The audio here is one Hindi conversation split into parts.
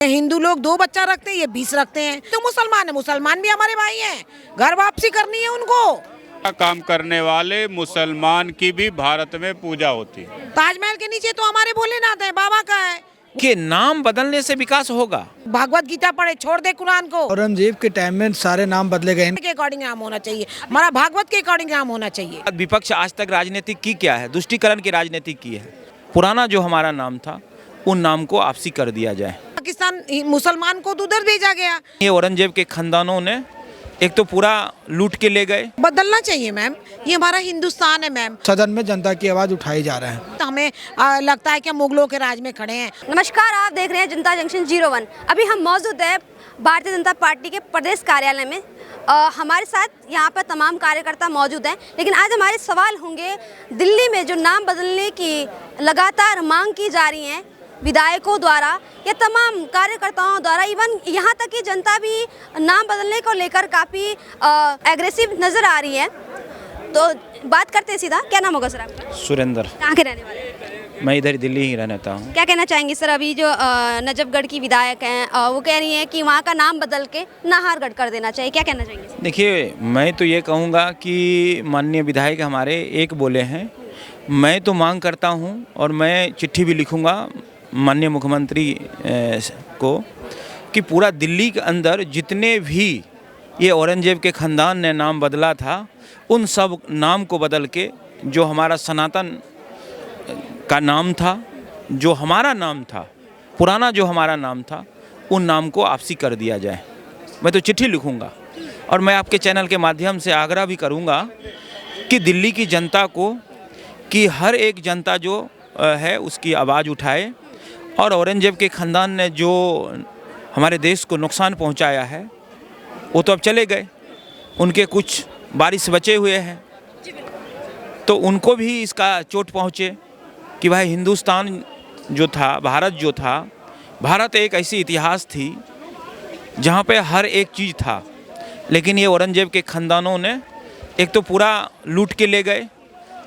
हिंदू लोग 2 बच्चा रखते हैं, ये 20 रखते हैं। तो मुसलमान है, मुसलमान भी हमारे भाई हैं, घर वापसी करनी है उनको। काम करने वाले मुसलमान की भी भारत में पूजा होती है। ताजमहल के नीचे तो हमारे भोलेनाथ है, बाबा का है। कि नाम बदलने से विकास होगा। भगवत गीता पढ़े, छोड़ दे कुरान को। औरंगजेब के टाइम में सारे नाम बदले गए के अकॉर्डिंग नाम होना चाहिए, हमारा भागवत के अकॉर्डिंग नाम होना चाहिए। विपक्ष आज तक राजनीति की क्या है? तुष्टीकरण की राजनीति की है। पुराना जो हमारा नाम था उन नाम को आपसी कर दिया जाए। पाकिस्तान मुसलमान को तो उधर भेजा गया। ये औरंगजेब के खानदानों ने एक तो पूरा लूट के ले गए। बदलना चाहिए मैम, ये हमारा हिंदुस्तान है मैम। सदन में जनता की आवाज उठाई जा रहा है। तो हमें लगता है कि हम मुगलों के राज में खड़े हैं। नमस्कार, आप देख रहे हैं जनता जंक्शन 01। अभी हम मौजूद है भारतीय जनता पार्टी के प्रदेश कार्यालय में। हमारे साथ यहाँ पर तमाम कार्यकर्ता मौजूद हैं, लेकिन आज हमारे सवाल होंगे दिल्ली में जो नाम बदलने की लगातार मांग की जा रही है विधायकों द्वारा या तमाम कार्यकर्ताओं द्वारा, इवन यहाँ तक कि जनता भी नाम बदलने को लेकर काफ़ी एग्रेसिव नज़र आ रही है। तो बात करते हैं सीधा, क्या नाम होगा सर आपका? सुरेंद्र। कहाँ के रहने वाले हैं? मैं इधर दिल्ली ही रहता हूँ। क्या कहना चाहेंगे सर? अभी जो नजफगढ़ की विधायक हैं वो कह रही हैं कि वहाँ का नाम बदल के नाहरगढ़ कर देना चाहिए, क्या कहना चाहेंगे? देखिए, मैं तो ये कहूँगा कि माननीय विधायक हमारे एक बोले हैं। मैं तो मांग करता हूँ और मैं चिट्ठी भी लिखूँगा माननीय मुख्यमंत्री को कि पूरा दिल्ली के अंदर जितने भी ये औरंगजेब के ख़ानदान ने नाम बदला था उन सब नाम को बदल के जो हमारा सनातन का नाम था, जो हमारा नाम था, पुराना जो हमारा नाम था, उन नाम को आपसी कर दिया जाए। मैं तो चिट्ठी लिखूंगा और मैं आपके चैनल के माध्यम से आग्रह भी करूंगा कि दिल्ली की जनता को, कि हर एक जनता जो है उसकी आवाज़ उठाए। और औरंगजेब के ख़ानदान ने जो हमारे देश को नुकसान पहुंचाया है वो तो अब चले गए, उनके कुछ वारिस बचे हुए हैं, तो उनको भी इसका चोट पहुँचे कि भाई हिंदुस्तान जो था, भारत जो था, भारत एक ऐसी इतिहास थी जहाँ पे हर एक चीज़ था, लेकिन ये औरंगजेब के ख़ानदानों ने एक तो पूरा लूट के ले गए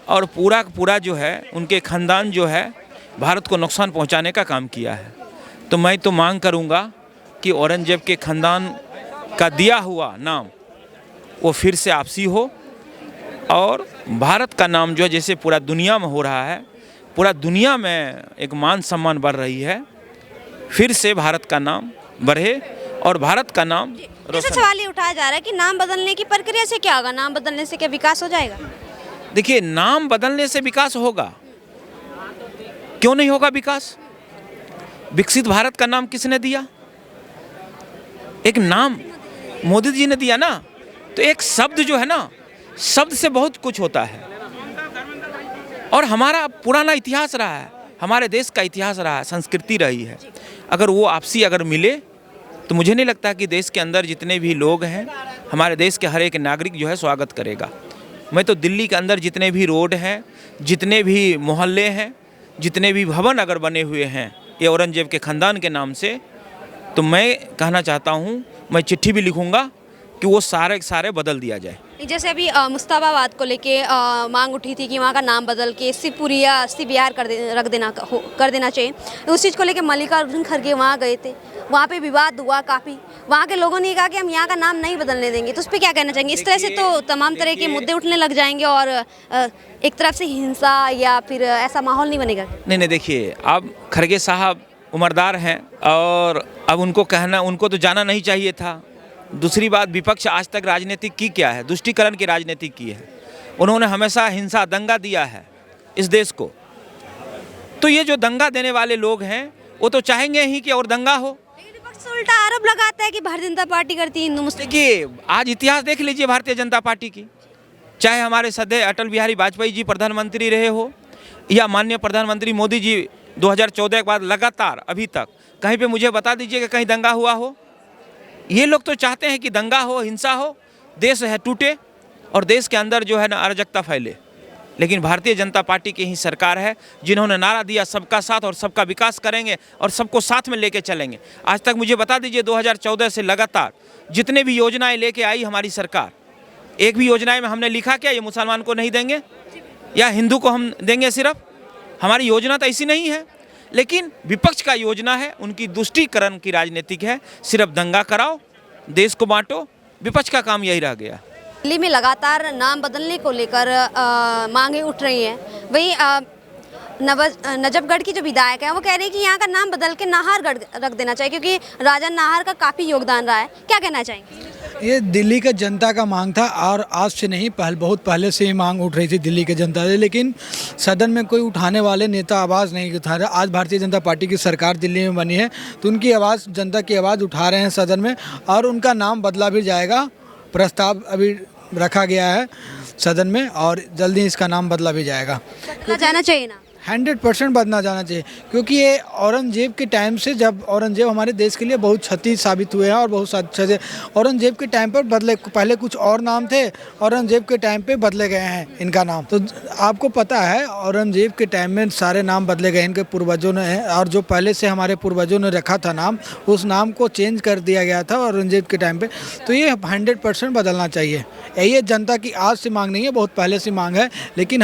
और पूरा जो है उनके ख़ानदान जो है भारत को नुकसान पहुंचाने का काम किया है। तो मैं तो मांग करूंगा कि औरंगजेब के ख़ानदान का दिया हुआ नाम वो फिर से आपसी हो और भारत का नाम जो है, जैसे पूरा दुनिया में हो रहा है, पूरा दुनिया में एक मान सम्मान बढ़ रही है, फिर से भारत का नाम बढ़े और भारत का नाम जैसे सवाल ये उठाया जा रहा है कि नाम बदलने की प्रक्रिया से क्या होगा, नाम बदलने से क्या विकास हो जाएगा? देखिए, नाम बदलने से विकास होगा, क्यों नहीं होगा विकास? विकसित भारत का नाम किसने दिया? एक नाम मोदी जी ने दिया ना। तो एक शब्द जो है ना, शब्द से बहुत कुछ होता है और हमारा पुराना इतिहास रहा है, हमारे देश का इतिहास रहा है, संस्कृति रही है। अगर वो आपसी अगर मिले तो मुझे नहीं लगता कि देश के अंदर जितने भी लोग हैं, हमारे देश के हर एक नागरिक जो है स्वागत करेगा। मैं तो दिल्ली के अंदर जितने भी रोड हैं, जितने भी मोहल्ले हैं, जितने भी भवन अगर बने हुए हैं ये औरंगजेब के ख़ानदान के नाम से, तो मैं कहना चाहता हूँ, मैं चिट्ठी भी लिखूँगा कि वो सारे के सारे बदल दिया जाए। जैसे अभी मुस्ताबाबाद को लेके मांग उठी थी कि वहाँ का नाम बदल के शिवपुरिया बिहार कर देना चाहिए। उस चीज़ को लेके मल्लिकार्जुन खड़गे वहाँ गए थे, वहाँ पे विवाद हुआ काफ़ी। वहाँ के लोगों ने कहा कि हम यहाँ का नाम नहीं बदलने देंगे। तो उस पर क्या कहना चाहेंगे? इस तरह से तो तमाम तरह के मुद्दे उठने लग जाएंगे और एक तरफ से हिंसा या फिर ऐसा माहौल नहीं बनेगा। नहीं, देखिए, अब खड़गे साहब उम्रदार हैं और अब उनको कहना, उनको तो जाना नहीं चाहिए था। दूसरी बात, विपक्ष आज तक राजनीति की क्या है? तुष्टीकरण की राजनीति की है। उन्होंने हमेशा हिंसा, दंगा दिया है इस देश को। तो ये जो दंगा देने वाले लोग हैं वो तो चाहेंगे ही कि और दंगा हो। विपक्ष उल्टा आरोप लगाता है कि भारतीय जनता पार्टी करती है हिंदू मुस्लिम। देखिए, आज इतिहास देख लीजिए भारतीय जनता पार्टी की, चाहे हमारे सदैव अटल बिहारी वाजपेयी जी प्रधानमंत्री रहे हो या माननीय प्रधानमंत्री मोदी जी 2014 के बाद लगातार अभी तक, कहीं पे मुझे बता दीजिए कि कहीं दंगा हुआ हो। ये लोग तो चाहते हैं कि दंगा हो, हिंसा हो, देश है टूटे और देश के अंदर जो है ना अराजकता फैले। लेकिन भारतीय जनता पार्टी की ही सरकार है जिन्होंने नारा दिया सबका साथ और सबका विकास करेंगे और सबको साथ में लेके चलेंगे। आज तक मुझे बता दीजिए 2014 से लगातार जितने भी योजनाएं लेके आई हमारी सरकार, एक भी योजनाएं में हमने लिखा क्या ये मुसलमान को नहीं देंगे या हिंदू को हम देंगे सिर्फ? हमारी योजना तो ऐसी नहीं है। लेकिन विपक्ष का योजना है, उनकी तुष्टीकरण की राजनीतिक है, सिर्फ दंगा कराओ, देश को बांटो। विपक्ष का काम यही रह गया। दिल्ली में लगातार नाम बदलने को लेकर मांगे उठ रही हैं। वहीं नजफगढ़ की जो विधायक है वो कह रही है कि यहाँ का नाम बदल के नाहरगढ़ रख देना चाहिए, क्योंकि राजा नाहर का काफ़ी योगदान रहा है। क्या कहना चाहेंगे? ये दिल्ली का जनता का मांग था और आज से नहीं, बहुत पहले से ही मांग उठ रही थी दिल्ली के जनता से, लेकिन सदन में कोई उठाने वाले नेता आवाज़ नहीं उठा रहे। आज भारतीय जनता पार्टी की सरकार दिल्ली में बनी है तो उनकी आवाज़, जनता की आवाज़ उठा रहे हैं सदन में, और उनका नाम बदला भी जाएगा। प्रस्ताव अभी रखा गया है सदन में और जल्दी इसका नाम बदला भी जाएगा। बदला जाना चाहिए ना? 100% बदलना जाना चाहिए, क्योंकि ये औरंगजेब के टाइम से, जब औरंगजेब हमारे देश के लिए बहुत क्षति साबित हुए हैं और बहुत अच्छे से, औरंगजेब के टाइम पर बदले, पहले कुछ और नाम थे, औरंगजेब के टाइम पे बदले गए हैं इनका नाम। तो आपको पता है औरंगजेब के टाइम में सारे नाम बदले गए इनके पूर्वजों ने, और जो पहले से हमारे पूर्वजों ने रखा था नाम, उस नाम को चेंज कर दिया गया था औरंगजेब के टाइम पर। तो ये 100% बदलना चाहिए। ये जनता की आज से मांग नहीं है, बहुत पहले से मांग है, लेकिन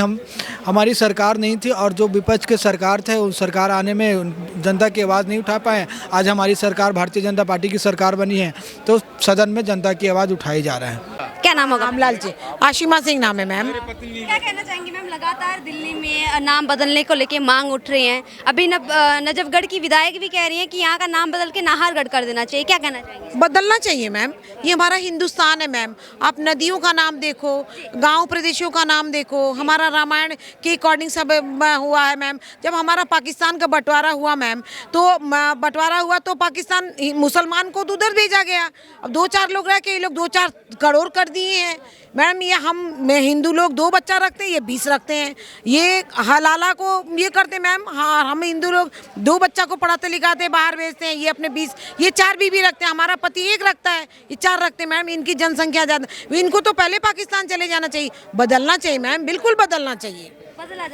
हमारी सरकार नहीं थी और जो विपक्ष के सरकार थे, उस सरकार आने में जनता की आवाज़ नहीं उठा पाए। आज हमारी सरकार, भारतीय जनता पार्टी की सरकार बनी है, तो सदन में जनता की आवाज़ उठाई जा रहा है। क्या नाम होगा? रामलाल जी, आशिमा सिंह नाम है मैम। क्या कहना चाहेंगी मैम? लगातार दिल्ली में नाम बदलने को लेके मांग उठ रही है। अभी नजफगढ़ की विधायक भी कह रही है कि यहाँ का नाम बदल के नाहरगढ़ कर देना चाहिए। क्या कहना चाहेंगे? बदलना चाहिए मैम, ये हमारा हिंदुस्तान है मैम। आप नदियों का नाम देखो, गांव प्रदेशों का नाम देखो, हमारा रामायण के अकॉर्डिंग सब हुआ है मैम। जब हमारा पाकिस्तान का बंटवारा हुआ मैम, तो बंटवारा हुआ तो पाकिस्तान मुसलमान को तो उधर भेजा गया। अब 2-4 लोग रह के ये लोग 2-4 करोड़ कर दिए हैं मैम। ये हम हिंदू लोग 2 बच्चा रखते हैं, ये 20 रखते हैं। ये हलाला को ये करते मैम। हाँ, हम हिंदू लोग 2 बच्चा को पढ़ाते लिखाते बाहर भेजते हैं, ये अपने 20, ये 4 बीवी रखते हैं। हमारा पति 1 रखता है, ये 4 रखते हैं मैम। इनकी जनसंख्या ज़्यादा, इनको तो पहले पाकिस्तान चले जाना चाहिए। बदलना चाहिए मैम, बिल्कुल बदलना चाहिए,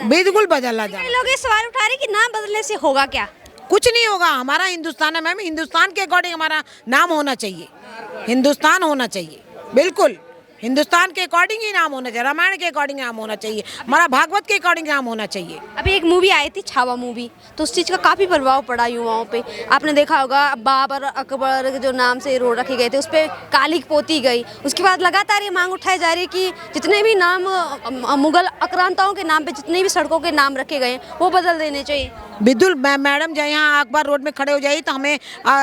बिल्कुल बदलना चाहिए। लोग ये सवाल उठा रहे कि नाम बदलने से होगा क्या? कुछ नहीं होगा, हमारा हिंदुस्तान है मैम। हिंदुस्तान के अकॉर्डिंग हमारा नाम होना चाहिए, हिंदुस्तान होना चाहिए, बिल्कुल हिंदुस्तान के अकॉर्डिंग ही नाम होना चाहिए, रामायण के अकॉर्डिंग नाम होना चाहिए, हमारा भागवत के अकॉर्डिंग नाम होना चाहिए। अभी एक मूवी आई थी छावा मूवी, तो उस चीज़ का काफ़ी प्रभाव पड़ा युवाओं पे। आपने देखा होगा बाबर अकबर के जो नाम से रोड रखे गए थे उस पर काली पोती गई। उसके बाद लगातार ये मांग उठाई जा रही है कि जितने भी नाम मुगल आक्रांताओं के नाम पे जितने भी सड़कों के नाम रखे गए वो बदल देने चाहिए। बिल्कुल मैडम, जब यहाँ अकबर रोड में खड़े हो जाइए तो हमें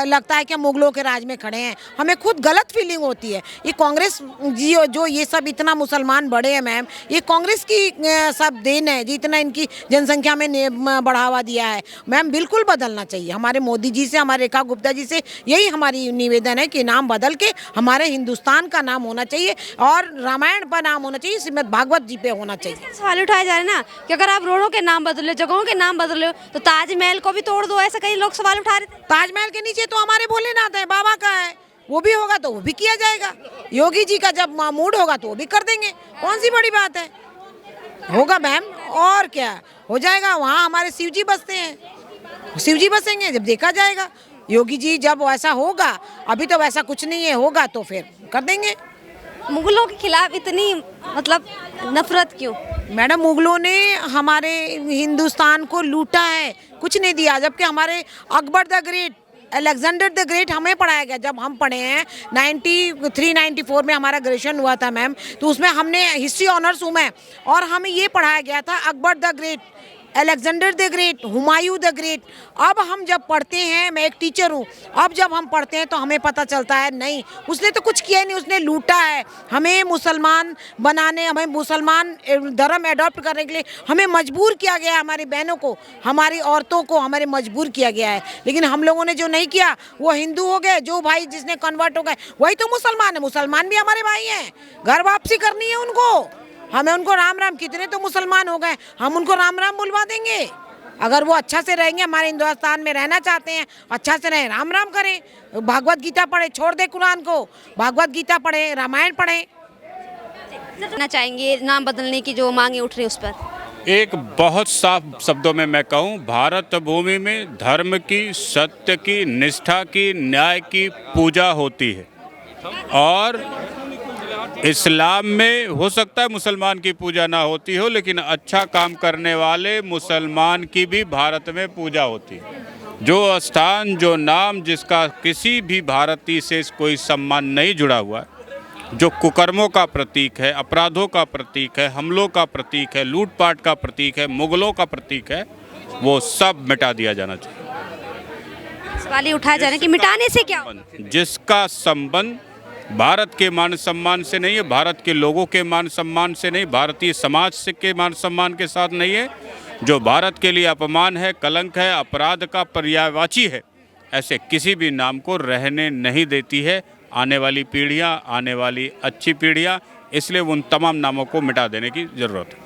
लगता है कि मुगलों के राज में खड़े हैं। हमें खुद गलत फीलिंग होती है। ये कांग्रेस जी जो ये सब इतना मुसलमान बढ़े हैं मैम, ये कांग्रेस की सब देन है जितना इनकी जनसंख्या में बढ़ावा दिया है मैम। बिल्कुल बदलना चाहिए। हमारे मोदी जी से, हमारे रेखा गुप्ता जी से यही हमारी निवेदन है कि नाम बदल के हमारे हिंदुस्तान का नाम होना चाहिए और रामायण पर नाम होना चाहिए, श्रीमद् भागवत जी पे होना चाहिए। सवाल उठाए जा रहे हैं ना कि अगर आप रोडों के नाम बदलो, जगहों के नाम बदलो तो ताजमहल को भी तोड़ दो, ऐसा कई लोग सवाल उठा रहे थे। ताजमहल के नीचे तो हमारे भोलेनाथ है, बाबा का है, वो भी होगा तो वो भी किया जाएगा। योगी जी का जब मूड होगा तो वो भी कर देंगे, कौन सी बड़ी बात है, होगा मैम। और क्या हो जाएगा, वहाँ हमारे शिव जी बसते हैं, शिव जी बसेंगे जब देखा जाएगा। योगी जी जब वैसा होगा, अभी तो वैसा कुछ नहीं है, होगा तो फिर कर देंगे। मुगलों के खिलाफ इतनी मतलब नफरत क्यों? मैडम, मुगलों ने हमारे हिंदुस्तान को लूटा है, कुछ नहीं दिया। जबकि हमारे Akbar the great, Alexander the great हमें पढ़ाया गया। जब हम पढ़े हैं 93-94 में हमारा ग्रेजुएशन हुआ था मैम, तो उसमें हमने हिस्ट्री ऑनर्स हूँ मैं, और हमें ये पढ़ाया गया था Akbar the great, Alexander the great, Humayun the great. अब हम जब पढ़ते हैं, मैं एक टीचर हूँ, अब जब हम पढ़ते हैं तो हमें पता चलता है नहीं, उसने तो कुछ किया नहीं, उसने लूटा है। हमें मुसलमान बनाने, हमें मुसलमान धर्म एडॉप्ट करने के लिए हमें मजबूर किया गया है। हमारी बहनों को, हमारी औरतों को हमारे मजबूर किया गया है। लेकिन हम लोगों ने जो नहीं किया वो हिंदू हो गए, जो भाई जिसने कन्वर्ट हो गए वही तो मुसलमान है। मुसलमान भी हमारे भाई हैं, घर वापसी करनी है उनको, हमें उनको राम राम, कितने तो मुसलमान हो गए, हम उनको राम राम बुलवा देंगे। अगर वो अच्छा से रहेंगे, हमारे हिंदुस्तान में रहना चाहते हैं, अच्छा से रहें, राम राम करें, भागवत गीता पढ़े, छोड़ दे कुरान को, भागवत गीता पढ़े, रामायण पढ़े। करना चाहेंगे नाम बदलने की जो मांगे उठ रही है उस पर? एक बहुत साफ शब्दों में मैं कहूँ, भारत भूमि में धर्म की, सत्य की, निष्ठा की, न्याय की पूजा होती है। और इस्लाम में हो सकता है मुसलमान की पूजा ना होती हो, लेकिन अच्छा काम करने वाले मुसलमान की भी भारत में पूजा होती है। जो स्थान, जो नाम जिसका किसी भी भारतीय से कोई सम्मान नहीं जुड़ा हुआ है, जो कुकर्मों का प्रतीक है, अपराधों का प्रतीक है, हमलों का प्रतीक है, लूटपाट का प्रतीक है, मुगलों का प्रतीक है, वो सब मिटा दिया जाना चाहिए। सवाल ये उठाया जा रहा है कि मिटाने से क्या होगा? जिसका संबंध भारत के मान सम्मान से नहीं है, भारत के लोगों के मान सम्मान से नहीं, भारतीय समाज से के मान सम्मान के साथ नहीं है, जो भारत के लिए अपमान है, कलंक है, अपराध का पर्यायवाची है, ऐसे किसी भी नाम को रहने नहीं देती है आने वाली पीढ़ियाँ, आने वाली अच्छी पीढ़ियाँ। इसलिए उन तमाम नामों को मिटा देने की ज़रूरत है।